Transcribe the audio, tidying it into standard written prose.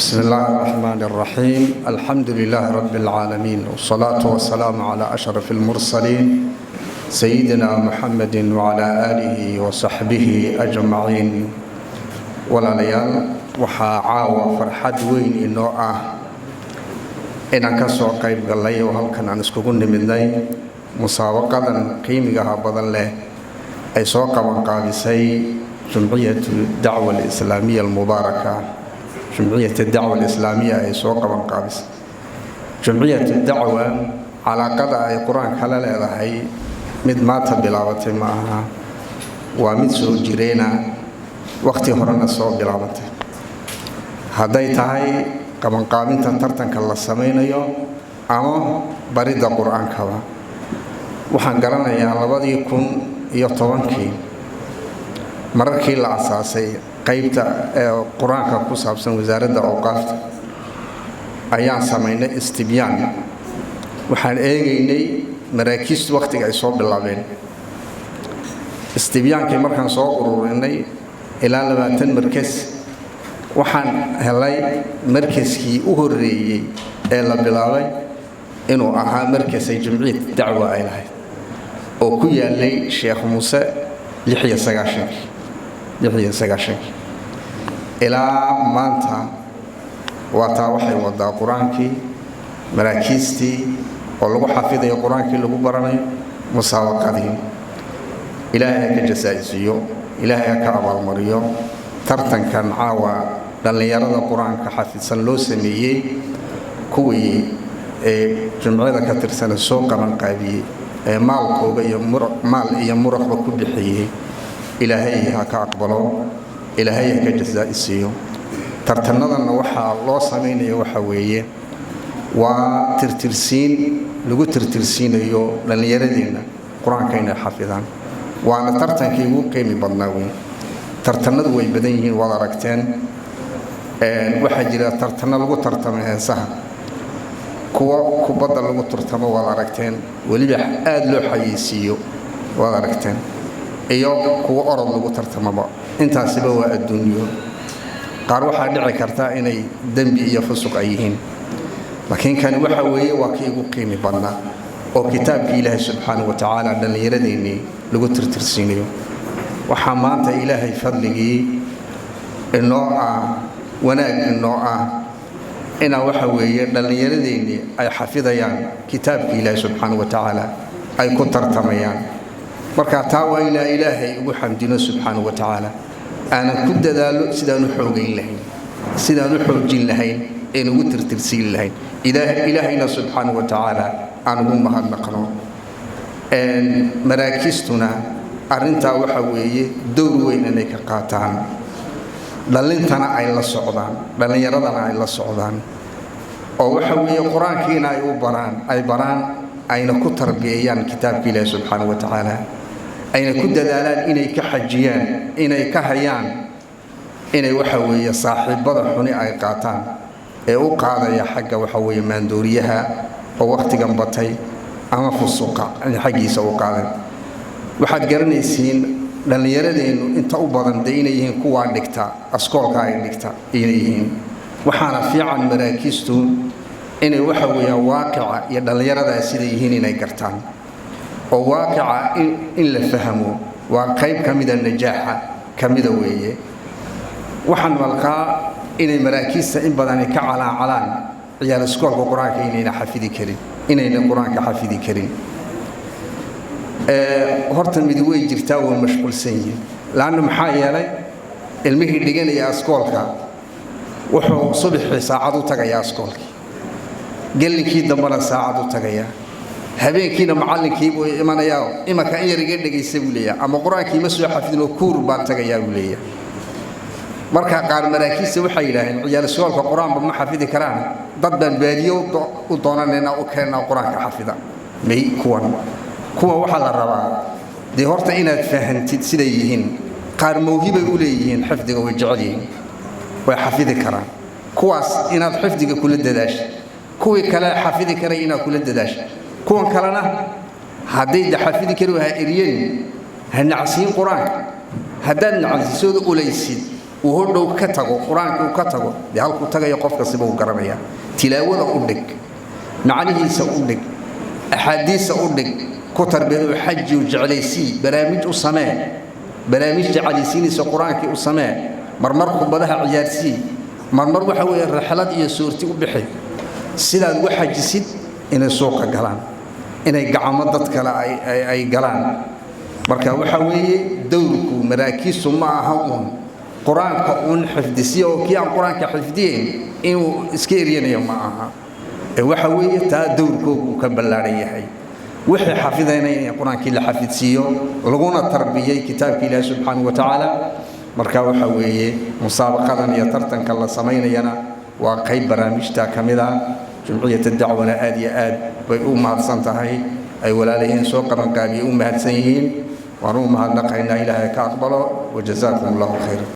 بسم الله الرحمن الرحيم. الحمد لله رب العالمين، والصلاة والسلام على أشرف المرسلين سيدنا محمد وعلى آله وصحبه أجمعين. ولاليال waxaa caawa farxad weyn inoo ah inaan ka soo qayb galay oo halkan aan iskugu nimidnay musaabaqadan qiimiga badan leh ay soo qaban qaadisay jumciyatu dacwa al-islaamiyya al-mubaaraka. جمعية الدعوة الإسلامية أي سوق قابس. جمعية الدعوة على قضاء القرآن كلا لا هي مد ما تبلاوت معها ومد سوجرينا وقت هرنا صوب بلاوت. هداي تاي كمان قابين تنترتن كلا سمين يوم أما بريد القرآن كوا. وحنقرنا يا الله يكون يطوانكي مركي الأساسي. qaybta quraanka ku saabsan wasaaradda awqaafta ayaan sameynay istibyaan. waxaan eegaynay maraakiis waqtiga ay soo bilaabeen. istibyaankii markaan soo ururinay ilaa 20 markas waxaan helay markaskii u horeeyay ee la bilaabay inuu ahaa markasay jumciyad dacwa ay lahayd oo ku yaalay Sheekh Muuse 96 ilaa maanta waataa waxay wadaa quraankii maraakiistii oo lagu xafidayo quraankii lagu baranayo musaabaqadii. ilaahay ka jazaa'isiyo, ilaahay ka abaalmariyo tartankan caawa dhalinyarada quraanka xafidsan loo sameeyay kuwii jumciyada ka tirsan soo qaban qaabiyay maalkooda iyo muraqba ku bixiyay. ilaahay ha ka aqbalo, ilaahay ka jazaa'isiyo. tartanadana waxa loo sameeyo waxa weeye waa tirtirsiin lagu tirtirsiinayo dhalinyaradeenna quraanka inay xafidaan. waana tartankii ugu qiimi badnaa weyn. tartanadu way badan yihiin wada aragteen. waxa jira tartano lagu tartamo heesaha, kuwa kubadda lagu tartamo wada aragteen, waliba aad loo xayeysiiyo wada aragteen, iyo kuwa orod lagu tartamaba. intaasiba waa adduunyo. qaar waxaa dhici karta inay dambi iyo fusuq ay yihiin, laakiin kan waxa weeye waa kii ugu qiimi badnaa oo kitaabka Ilaahay subhanahu wa ta'ala dhalinyaradeenii lagu tirtirsiinayo. waxaa maanta Ilaahay fadligii inoo wanaag inoo ina waxa weeye dhalinyaradeenii ay xafidayaan kitaabka Ilaahay subhanahu wa ta'ala ay ku tartamayaan. marka taa waa ilaahay ugu xamdino subhanahu wa ta'ala. ana ku dadaalo sidaan u xoogin lahayn, sidaan u xoojin lahayn, in ugu tirtirsiin lahayn. ilaahayna subhanahu wa ta'ala aan ugu mahadnaqno. maraakistuna arinta waxa weeye door weyn inay ka qaataan. dhalintana ay la socdaan, dhalinyaradana ay la socdaan, oo waxa weeye quraankiina ay baraan ayna ku tarbiyayaan kitaabka Ilaahay subhanahu wa ta'ala. ayna ku dadaalaan inay ka xajiyaan, inay ka hayaan, inay waxa weeye saaxiibada xuni ay qaataan ee u qaadaya xagga waxa weeye maandooriyaha oo waqtigan batay ama fusuqa xagiisa u qaadan. waxaad garanaysiin dhalinyaradeennu inta u badan inay yihiin kuwa dhigta askoolka ay dhigta inay yihiin. waxaana fiican maraakistu inay waxa weeye waaqica iyo dhalinyarada sida yihiin inay gartaan. oo waaqica in la fahmo waa qayb kamida najaaxa kamida weeye. waxaan walqaa inay maraakiista in badan ka calaacalaan ciyaar iskoolka quraanka inayna xafidi karin, inayna quraanka xafidi karin. horta mid way jirtaa oo mashquulsan yihiin, laana maxaa yeelay ilmihii dhiganaya iskoolka wuxuu subaxii saacad u tagayaa iskoolka, gelinkii dambana saacad u tagayaa, habeenkiina macallinkii buu imanayaa imaka yariga dhageysay buu leeyahay, ama quraankii ma soo xafidin oo kuur baan tagayaa buu leeyahay. marka qaar maraakiista waxay yiraahdeen ciyaar iskoolka quraanba ma xafidi karaan, dad baan baadiyo u doonanayna u keenaa quraanka xafida. may kuwa waxa la rabaa de horta inaad fahantid sida yihiin. qaar mawhiba u leeyihiin xifdiga way jecel yihiin, way xafidi karaan. kuwaas inaad xifdiga kula dadaasho, kuwii kale xafidi karay inaad kula dadaasho. kuwan kalena hadday xafidi kari waxa eriyeen hanacsiin quraanka. haddaan nacsiisooda ulaysid وهو كتغو قرآن كتغو دي هل كتغو يقف كسبه قرنيا تلاوة أودك معانيه سأودك أحاديث أودك كتر بذو حج وجعليسي برامج السماء برامج جعليسيني سقرآن كي السماء مرمر بدها عيارسي مرمر وحوي الرحلات هي صورتي وبحي سيدا وحج سيد إن السوق قلان إن يقعمضت كلا أي قلان مركا وحوي دورك مراكز معهم قرآن كأون حفظي أو كيان قرآن كحفظين إنه إسكيرين يوم معها وحوي تا دورك وكبلاريه وحي حافظين قرآن كلا حفظيه ولقونا التربية كتاب كلا سبحانه وتعالى مركا وحوي مسابقة يترتن كلا سمين ينا وقيب برامجتا كاملة جمعية الدعوة آد ويقوم مع الصنطهي أي ولا لين سوق رنقابي أمهات سنين ونوم هالنقعنا إلهي كأقبله وجزاكم الله خير.